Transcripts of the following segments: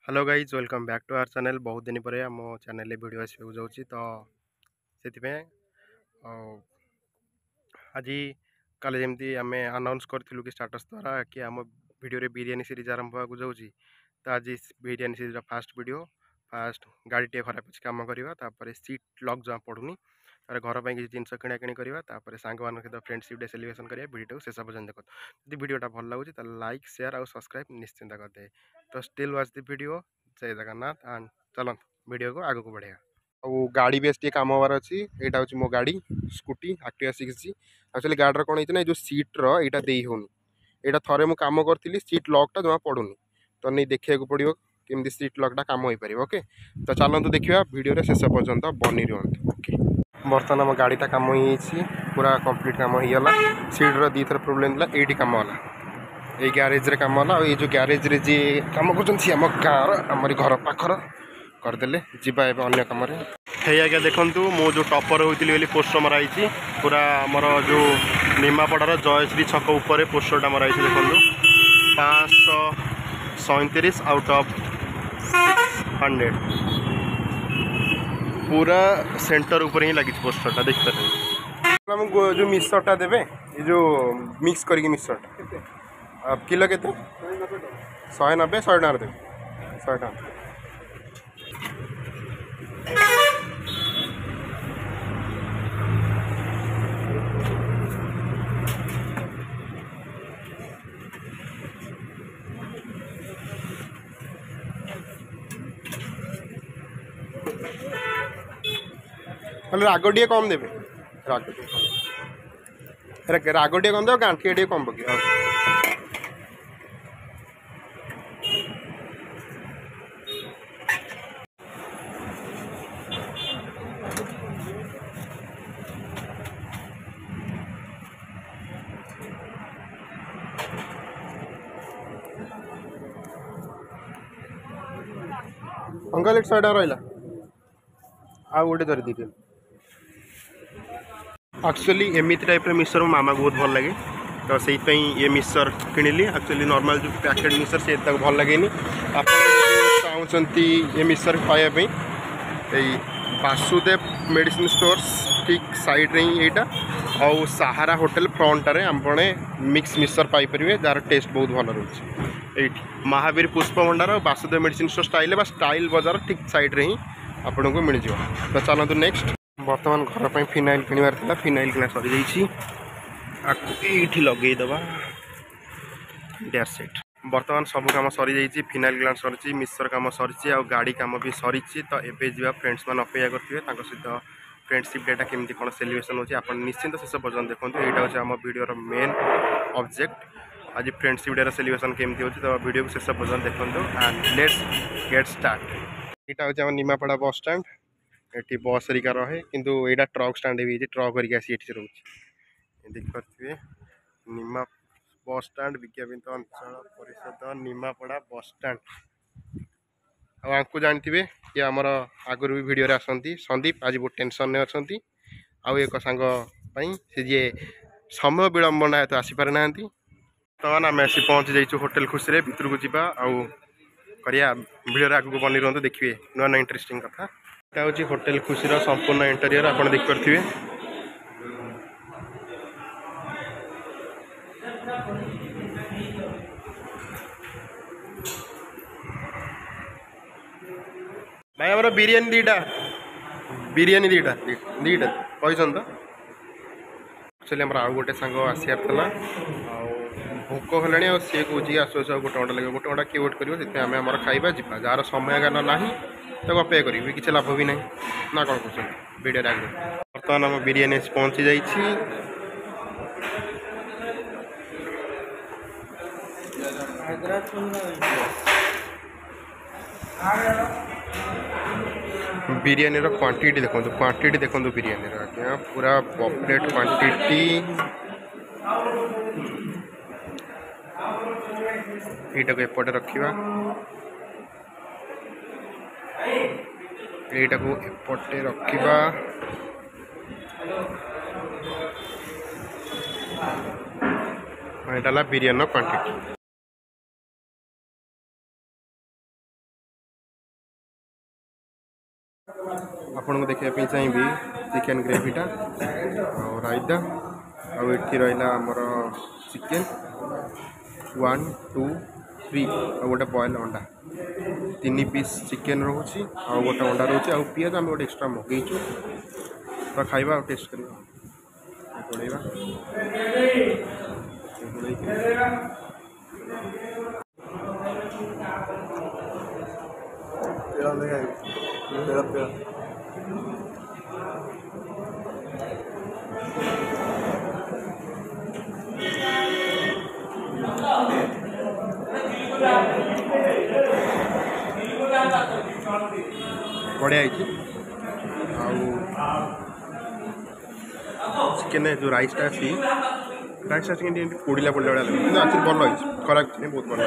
Hello guys welcome back to our channel. बहुत दिन पर आम चैनल वीडियो आसवाक जाऊँगी तो से आज काले जमी आम अनाउंस करूँ कि स्टाटस द्वारा कि आम वीडियो बिरियानी सीरीज आरंभ होगा जाऊँगी। तो आज biryani series fast video fast गाड़ी टे खराब अच्छी कम करवा सीट लॉक जमा पड़ूनी तार घर पर किसी जिन किଣା किणी करवा सांग मान सहित फ्रेंडशिप डे सेलिब्रेशन करिया वीडियो शेष पर्यटन देख जब वीडियोटा भल लगुच तो लाइक शेयर और सब्सक्राइब निश्चिंत करदे। तो स्टिल वाच द वीडियो। जय जगन्नाथ एंड चलो वीडियो को आगे को बढ़िया। और गाड़ी बेस टे कम हबार अच्छी यहाँ हूँ मो गाड़ी स्कूटी एक्टिवा शिखी एक्चुअली गाड़ी कौन होना जो सीट्र यहाँ दे होनी यहाँ थे मुझे कम करी सीट लॉकटा जमा पड़ूनी तो नहीं देखा पड़ो केमती सीट लॉकटा कम हो पार। ओके तो चलते देखा वीडियो शेष पर्यंत बनी रुहतु। ओके बर्तमान आम गाड़ीटा कम हो पूरा कंप्लीट कम होगा सीट्र दी थर प्रोब्लेम था ये कम है ये ग्यारेज रे कम है ये जो ग्यारेज रे जी कम कर गाँव आमरी घर पाखर करदे जीवा एवं अन्य कम है आज्ञा देखूँ मु जो टपर होती पोस्टर मराई पूरा आमर जो निमापड़ार जयश्री छक उपर पोस्टरटा मराई देखूँ 537 आउट ऑफ 600 पूरा सेंटर ऊपर ही लगी पोस्टरटा देखिए आमको जो मिक्सरटा देवे ये जो मिक्स करके मिक्सरटा किलो के 190 100 टकर देवे 100 टका राग टे कम देवे राग टे कम देव गांठिया टे कम पके अंकल 100 टका रहा आ गोटे धरी दी एक्चुअली एमती टाइप मिक्सर मो मामा को बहुत भल लगे तो से ये मिक्सर किणिली एक्चुअली नॉर्मल जो पैकेट मिक्सर से भल लगे आप चाहते ये मिक्सर पाइबापी वासुदेव मेडिसिन स्टोर्स ठीक साइड रे ही यहाँ और सहारा होटल फ्रंट में आपने मिक्स मिक्सर पाइपर जार टेस्ट बहुत भल रोचे ये महावीर पुष्प भंडार और वासुदेव मेडिसिन स्टोर स्टाइल बाजार ठीक साइड रे ही आपन को मिल जाए। तो चलते नेक्स्ट बर्तमान घर पर फिनाइल किणवार था फिनाइल किना सरी जाइए लगेदबा डेट सेट बर्तमान सब कम सरी जाइए फिनाइल ग्लास सरी मिक्सर कम सरी आ गाड़ी कम भी सरी तो एवं जा फ्रेंड्स मैंने अपेक्षा करेंगे सहित फ्रेंडशिप डेटा केमती कौन सेलिब्रेशन होची आप निश्चिंत शेष पर्यटन देखो यहाँ हूँ आम वीडियो मेन ऑब्जेक्ट आज फ्रेंडशिप डे सेलिब्रेशन केमती होची तो वीडियो को शेष पर्यटन देखो एंड लेट्स गेट स्टार्ट। यहाँ हूँ आम निमापड़ा बस स्टैंड ये बस रिका रहे किंतु यहाँ ट्रक स्टाण्ड भी ट्रक करके आसी ये रोचे देखिए निमा बस स्टाण्ड विज्ञापित अंचल परिषद निमापड़ा बस स्टाण्ड आपको जानते ये आमर आगुरी भी वीडियो आसती संदीप आज बहुत टेंशन में अच्छा आउ एक सांग सी जी समय विलंबना तो आसीपार ना बर्तमान आम आसी पहुँची जाइए होटेल खुशी भितर को जावा आउ करिया वीडियो आगे बनी रुहतु देखिए नुआ नुआ इंटरेस्टिंग कथा। यहाँ हूँ होटेल खुशी संपूर्ण इंटेरियर आप देखिपे भाई हमारा बिरियानी दीटा दीटा कैसन तो एक्चुअली आम आउ गोटे सांग आसार भोक है सी कहे आसु आसु गोटे घंटा लगे गोटे घंटा किए वेट कर आम खाଇବା ଯିବା जार समय ज्ञान ना तो अपेक्षा करी किसी लाभ भी ना ना कौन कौन वीडियो आगे बर्तमान आम बिरियानी पहुँची जाइए बिरियानी क्वांटिटी देखो बिरियानी आज्ञा पूरा पॉपुलेट क्वांटिटी यहाँ को एपटे रखा यहाँ को एपटे रखा यहाँ बिरियानी क्वांटिटी। आपन को देखा चाहिए चिकेन ग्रेवीटा और रायता आउ ये रहा आमर चिकेन 1 2 3 और गोटे बॉयल अंडा 3 पीस चिकेन रोचे आउ गोटे अंडा रोचे आउ पियाज आम गोटे एक्सट्रा मगेचु तो खाइबा टेस्ट करवा बढ़िया चिकेन जो राइसटा अच्छी राइसटा चिकेन पोड़ा पोड़ा भाई लगे एक्चुअली भल लगी खराब नहीं बहुत भल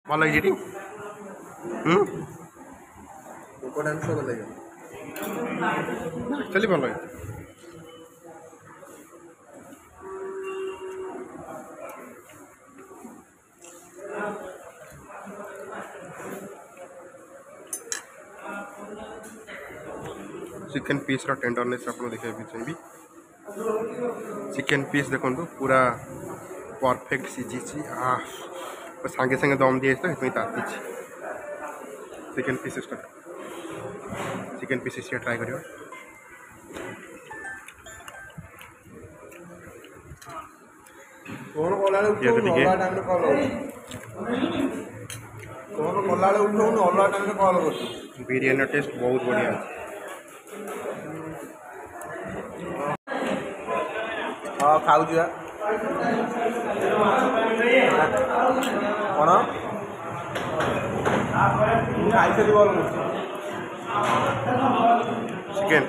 भल लगी एक्चुअली भल लगी चिकेन पीस रा टेंडरनेस आप देखा चाहिए चिकेन पीस देखो पूरा परफेक्ट सीझी सांगे सांगे दम दिए तो ताती चिकेन पीसेस ट्राई करियो बिरयानी टेस्ट बहुत बढ़िया हाँ खाऊ कौन खाई चिकेन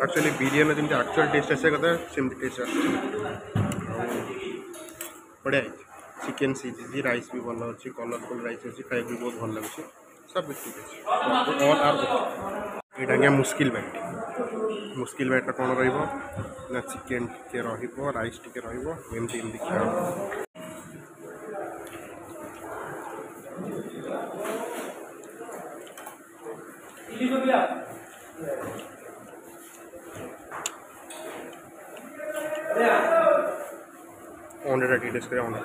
एक्चुअली बिरयानी जमी एक्चुअल टेस्ट आसा कथा सेमती टेस्ट बढ़िया चिकेन सीझी राइस भी भल अच्छी कलरफुल राइस अच्छी खाई भी बहुत भल लगे सब ठीक अच्छे ऑल आर यहाँ आज्ञा मुस्किल बैट कौन ना चिकेन टे राइस टे रमती क्या अंडा टेस्ट करें अंडा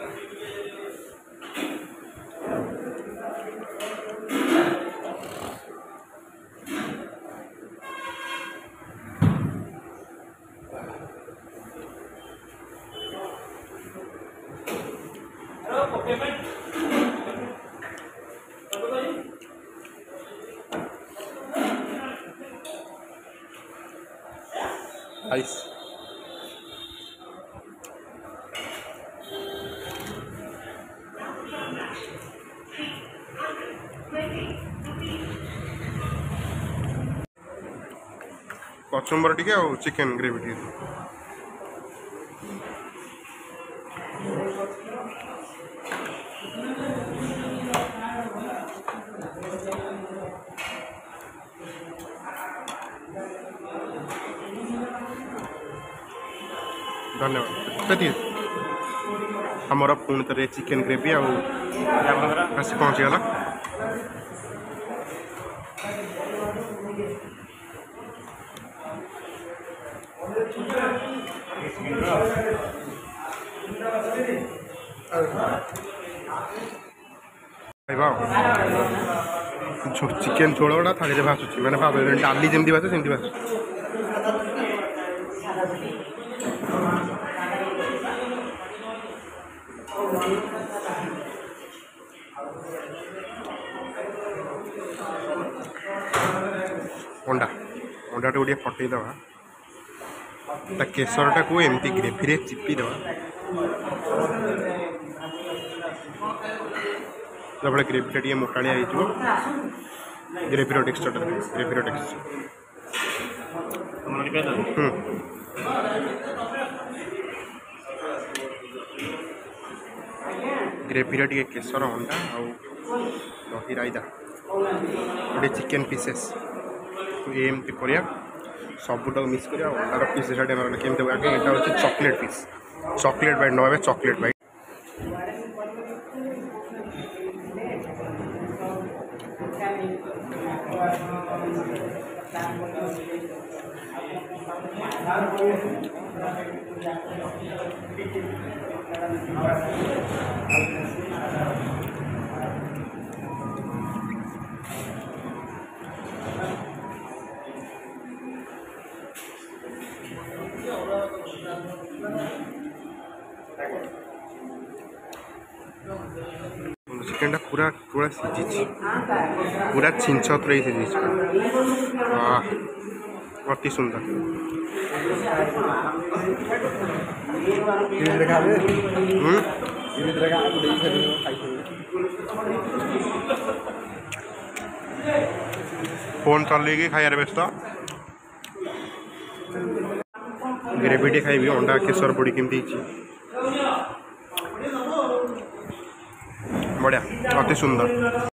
ice kachumber T chicken gravy T धन्यवाद आमर पुणी थे चिकेन ग्रेवी आसी पहुँचीगला चिकेन झोल गुड़ा थाली भासुची मैंने भाव डाली जमी भाषे सेमती भाषुची अंडा अंडा टा गोटे फटईदवा केसरटा को एमती ग्रेवी चिपी दवा जब ग्रेवीटा टे मोटाଳିया हो ग्रेवीर टेक्सचर ग्रेवीर टेक्सचर ग्रेवीर टे केसर अंडा दही रायता गोटे चिकेन पीसेस एमती कर सबूटा मिक्स कर अंडार पीस केमती आगे यहाँ हूँ चॉकलेट पीस चॉकलेट बाइट ना चॉकलेट बाइट चिकेन पूरा पूरा सीझी पूरा छिंछत रही सीझी अति सुंदर फोन चल खाइबार व्यस्त ग्रेवी टे खाइबी अंडा केसर बड़ी केमती बढ़िया अति सुंदर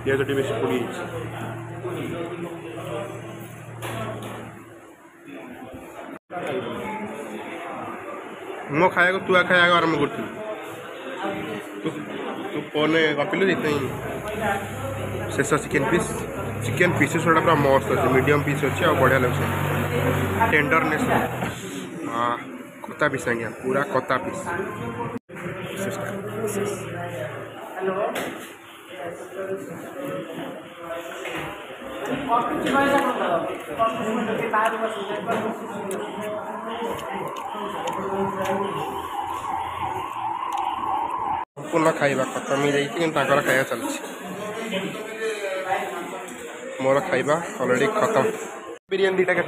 पियाज टी बेस पोड़ी मो खाया तू खाया आरम्भ कर तू फोन गपिलु शेष चिकेन पीसेस गुड़ा पूरा मस्त अच्छे मीडियम पीस अच्छे और बढ़िया लगे टेंडरनेस कता पीस आज्ञा पूरा कता पीस पूर्ण खाइबा खत्म हो जाइए खाया चलती मोर खाइबा ऑलरेडी खत्म बिरियानी दीटा के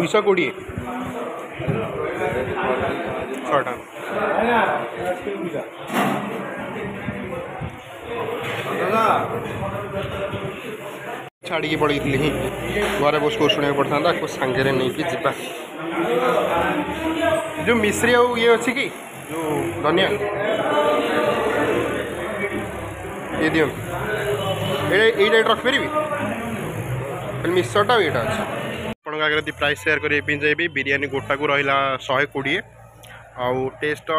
220 छटा छाड़ी पड़ी थी घर बस को शुणा पड़ता को सांगे नहीं कि जीवा जो मिश्री आउ ये अच्छी कि जो धनिया ये दियो ये रखिपारि मिक्सरटा ये अच्छे आगे यदि प्राइस सेयार करने चाहिए बिरियानी गोटा को रहा 120 आउ टेस्ट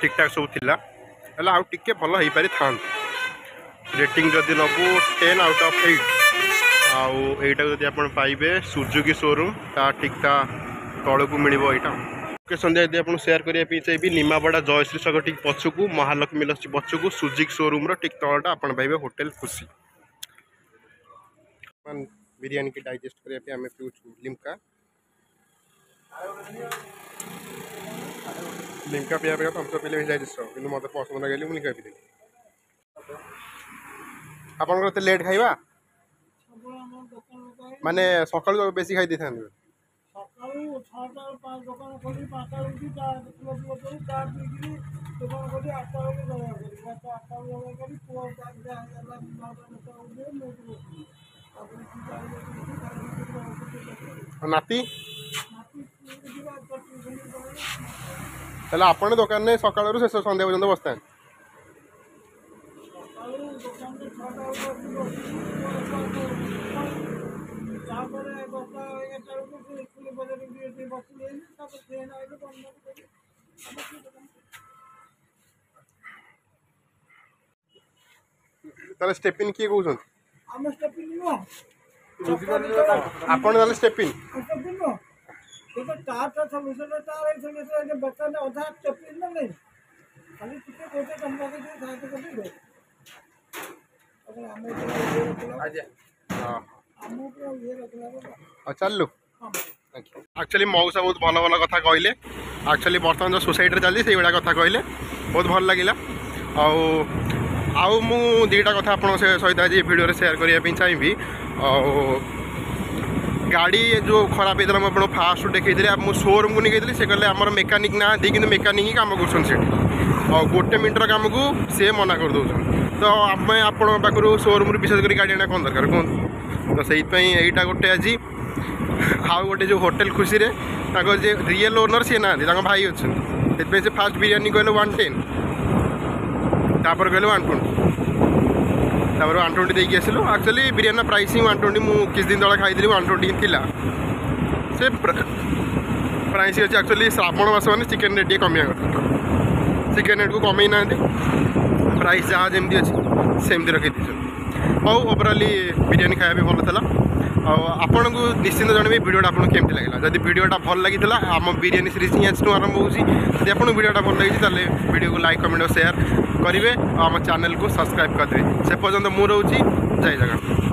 ठीक ठाक सब थिला आउ टिके भल हो पारि था रेटिंग जदि नबू 10 आउट ऑफ 8 आउ एटा जदि आपण पाइबे सुजुकी शोरूम ता ठीक ता तल को मिल लोकेशन यदि आप सेयार करने चाहिए निमापड़ा जयश्री छक ठीक पछकू महालक्ष्मी लक्ष्मी पछकू सुजुकी शोरूम ठीक तलटा आप पाइबे होटेल खुशी बिरियानी की डाइजेस्ट करने आम पीछू लिमका लिमका पिया तो हमसे पहले डाइजेस्ट कि मत पसंद लगे मुझे लिमका पी आप लेट खाइबा माने सकाल बेसी खाई था नाती आपण दुकान में सकाल शेष सन्ध्या पर्यटन बसता ताले स्टेपिन किए कहउछन हम स्टेपिंग नुह आपण ताले स्टेपिन स्टेपिंग नुह ये तो तार का सॉल्यूशन तार है सॉल्यूशन के बच्चा ने आधा स्टेपिंग ना नहीं खाली कितने कोटे कम लगे थे साथ कर दे अगर हमें ये रखला हां हमको तो ये रखला चलु एक्चुअली मौसा बहुत भल भल कथा कहले एक्चुअली बर्तमान जो सोसाइटी चलती से भाया कथा कहले बहुत भल लगे आउ मु दुईटा कथा आप सहित आज वीडियो शेयर करने चाहिए गाड़ी जो खराब होता है मुझे फास्ट देखी मुझे शोरूम को नहीं गई से कहले आम मेकानिक ना कि मेकानिक ही कम कर और गोटे मिनटर कम को सी मना कर दौन तो आम आपण पाखु शोरूम विशेष कर गाड़ी आना कौन दरकार कहूँ तो से यहीटा गोटे आज आउ गोटे जो होटेल खुशी रे जे रियल ओनर सी ना भाई अच्छा से फास्ट बिरियानी कहले 110 तापर कहले 120 तापर 120 देकी आसिलु एक्चुअली बिरियानी प्राइस ही 120 मु किस दिन तले खाई 120 थिला से प्राइस अच्छे एक्चुअली श्रावण मास मैंने चिकेन रेट कमिया कथा चिकेन रेट को कमे ना प्राइस जहाँ जमी अच्छी सेमती रखी हाँ ओवराली बिरियानी खाया भी भल था आपन को निश्चिंत जनबी वीडियोटा आपको केमती लगे जब वीडियोटा भल लगी आम बिरियानी सीरीज ही आज आरंभ होती आपको वीडियोटा भल लगी ताले वीडियो को लाइक कमेंट और शेयर करेंगे आम चैनल को सब्सक्राइब करदे से पर्यंत मुझे जय जगन्नाथ।